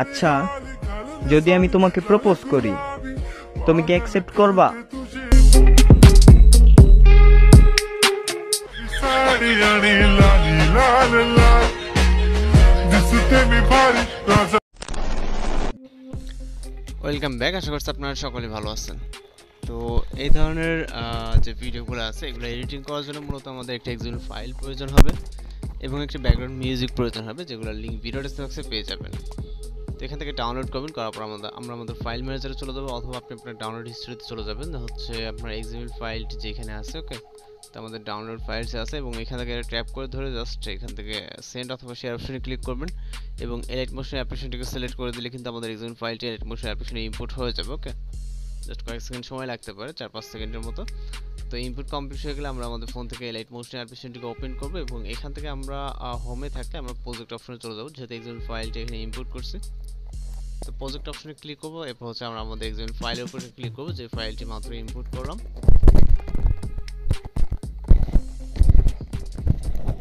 আচ্ছা, যদি আমি তোমাকে প্রপোজ করি, তুমি কি অ্যাকসেপ্ট করবা? Welcome back. আশা করছি আপনারা সকলে ভালো আছেন। তো এই ধরনের যে ভিডিওগুলো আছে এগুলো এডিটিং করার জন্য মূলত আমাদের একটা এক্সএমএল ফাইল প্রয়োজন হবে এবং একটি ব্যাকগ্রাউন্ড মিউজিক প্রয়োজন হবে, যেগুলো লিঙ্ক ভিডিও ডেসক্রিপশনে পেয়ে যাবেন। তো এখান থেকে ডাউনলোড করবেন, করার পর আমরা আমাদের ফাইল ম্যানেজারে চলে যাবো, অথবা আপনি আপনার ডাউনলোড হিস্ট্রিতে চলে যাবেন। হচ্ছে আপনার এক্সএমএল ফাইলটি যেখানে আছে, ওকে, তো আমাদের ডাউনলোড ফাইলস আছে এবং এখান থেকে ট্যাপ করে ধরে জাস্ট এখান থেকে সেন্ড অথবা শেয়ার অপশনে ক্লিক করবেন এবং এলাইট মোশন অ্যাপ্লিকেশনটিকে সিলেক্ট করে দিলে কিন্তু আমাদের এক্সএমএল ফাইলটি এলাইট মোশন অ্যাপ্লিকেশনে ইম্পোর্ট হয়ে যাবে। ওকে, জাস্ট কয়েক সেকেন্ড সময় লাগতে পারে, 4-5 সেকেন্ডের মতো। তো ইনপুট কমপ্লিট হয়ে গেলে আমরা আমাদের ফোন থেকে এলাইট মোশন অ্যাপ্লিকেশনটিকে ওপেন করবো এবং এখান থেকে আমরা হোমে থাকলে আমরা প্রজেক্ট অপশনে চলে যাবো, যেহেতু এক্সএমএল ফাইলটি এখানে ইম্পোর্ট করছি। তো প্রজেক্ট অপশনে ক্লিক করবো, এরপর হচ্ছে আমরা আমাদের এক্সএমএল ফাইলের উপরে ক্লিক করবো, যে ফাইলটি মাত্র ইম্পোর্ট করলাম।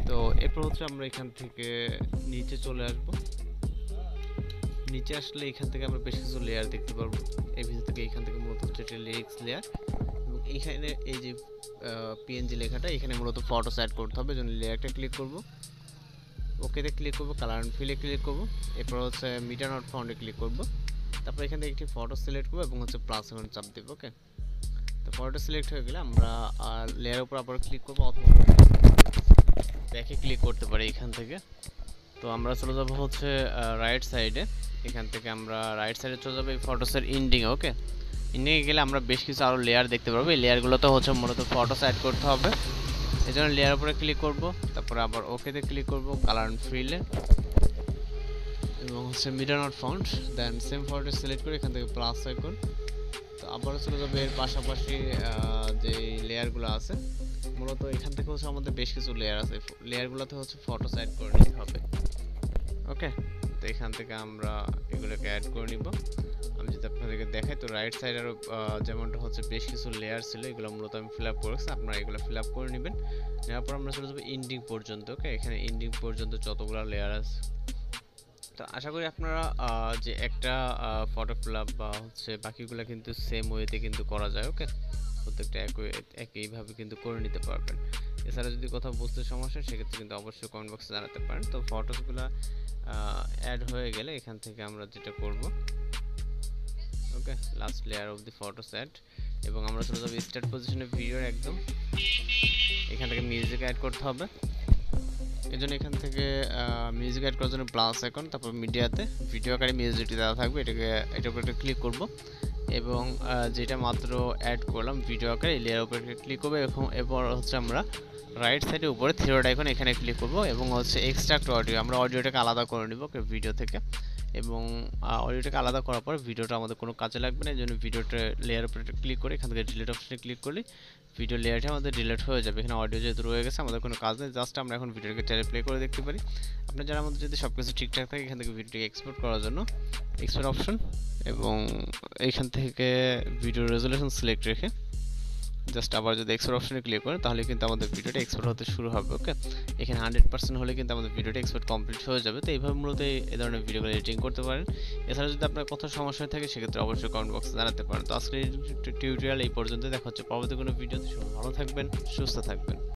তো এরপর হচ্ছে আমরা এখান থেকে নিচে চলে আসবো। নিচে আসলে এখান থেকে আমরা বেশ কিছু লেয়ার দেখতে পারবো। এই ভিতর থেকে এখান থেকে মূলত হচ্ছে একটা লিরিক্স লেয়ার এবং এখানে এই যে পিএনজি লেখাটা, এখানে মূলত ফটোস অ্যাড করতে হবে। জন্য লেয়ারটা ক্লিক করব, ওকেতে ক্লিক করব, কালার অ্যান্ড ফিলে ক্লিক করব, এরপর হচ্ছে মিটার নট ফাউন্ডে ক্লিক করব। তারপর এখান থেকে একটি ফটো সিলেক্ট করব এবং হচ্ছে প্লাস এখন চাপ দেব। ওকে, তো ফটো সিলেক্ট হয়ে গেলে আমরা লেয়ারের উপর আবার ক্লিক করব, অথবা ব্যাকে ক্লিক করতে পারি এখান থেকে। তো আমরা চলে যাব হচ্ছে রাইট সাইডে। এখান থেকে আমরা রাইট সাইডে চলে যাবো এই ফটোসের ইন্ডিংয়ে। ওকে, ইন্ডিংয়ে গেলে আমরা বেশ কিছু আরও লেয়ার দেখতে পারবো। এই লেয়ারগুলোতে হচ্ছে মূলত ফটোস অ্যাড করতে হবে, এই জন্য লেয়ার উপরে ক্লিক করব, তারপরে আবার ওকেতে ক্লিক করব, কালার অ্যান্ড ফিলে এবং হচ্ছে meter not found, then same photo select করে এখান থেকে প্লাস আইকন। তো আবারও চলে যাবে এর পাশাপাশি যে লেয়ারগুলো আছে, মূলত এখান থেকে হচ্ছে আমাদের বেশ কিছু লেয়ার আছে, লেয়ারগুলোতে হচ্ছে ফটোস অ্যাড করে নিতে হবে। ওকে, তো এখান থেকে আমরা এগুলোকে অ্যাড করে নিব। আমি যদি আপনাদেরকে দেখাই, তো রাইট সাইড আরও যেমনটা হচ্ছে বেশ কিছু লেয়ার ছিল, এগুলো মূলত আমি ফিল আপ করেছি, আপনারা এগুলো ফিল আপ করে নেবেন। নেওয়ার পর আমরা চলে যাবো ইন্ডিং পর্যন্ত। ওকে, এখানে ইন্ডিং পর্যন্ত যতগুলো লেয়ার আছে। তো আশা করি আপনারা যে একটা ফটো ফিল আপ বা হচ্ছে বাকিগুলো কিন্তু সেম ওয়েতে কিন্তু করা যায়। ওকে, প্রত্যেকটা একইভাবে কিন্তু করে নিতে পারবেন। এছাড়া যদি কোথাও বুঝতে সমস্যা হয় সেক্ষেত্রে কিন্তু অবশ্যই কমেন্ট বক্সে জানাতে পারেন। তো ফটোসগুলো অ্যাড হয়ে গেলে এখান থেকে আমরা যেটা করব, okay, last layer of the photos add, এবং আমরা চলে যাবো স্টার্ট পজিশনে ভিডিওর একদম। এখান থেকে মিউজিক অ্যাড করতে হবে, এই জন্য এখান থেকে মিউজিক অ্যাড করার জন্য প্লাস আইকন, তারপর মিডিয়াতে ভিডিও আকারে মিউজিকটি দেওয়া থাকবে, এটার উপরে একটা ক্লিক করব এবং যেটা মাত্র অ্যাড করলাম ভিডিও আকারে, এই লেয়ার উপরে ক্লিক করবো এবং এরপর হচ্ছে আমরা রাইট সাইডে উপরে থিওড আইকন এখানে ক্লিক করব এবং হচ্ছে এক্সট্রাক্ট অডিও, আমরা অডিওটাকে আলাদা করে নিব ভিডিও থেকে, এবং অডিওটাকে আলাদা করার পর ভিডিওটা আমাদের কোনো কাজে লাগবে না, এই জন্য ভিডিওটা লেয়ার উপরে ক্লিক করে এখান থেকে ডিলিট অপশনে ক্লিক করলে ভিডিও লেয়ারটা আমাদের ডিলিট হয়ে যাবে। এখানে অডিও যেহেতু রয়ে গেছে আমাদের কোনো কাজ নেই, জাস্ট আমরা এখন ভিডিওটাকে চাইলে প্লে করে দেখতে পারি। আপনার যারা আমাদের যদি সব কিছু ঠিকঠাক থাকে, এখান থেকে ভিডিওটাকে এক্সপোর্ট করার জন্য এক্সপোর্ট অপশন এবং এইখান থেকে ভিডিও রেজুলেশন সিলেক্ট রেখে জাস্ট আবার যদি এক্সপোর্ট অপশনে ক্লিক করেন তাহলে কিন্তু আমাদের ভিডিওটা এক্সপোর্ট হতে শুরু হবে। ওকে, এখানে 100% হলে কিন্তু আমাদের ভিডিওটা এক্সপোর্ট কমপ্লিট হয়ে যাবে। তো এইভাবে মূলত এই ধরনের ভিডিওগুলো এডিটিং করতে পারেন। এছাড়া যদি আপনার কোথাও সমস্যা থাকে সেক্ষেত্রে অবশ্যই কমেন্ট বক্সে জানাতে পারেন। তো আজকের টিউটোরিয়াল এই পর্যন্ত, দেখা হচ্ছে পরবর্তী কোনো ভিডিওতে। ভালো থাকবেন, সুস্থ থাকবেন।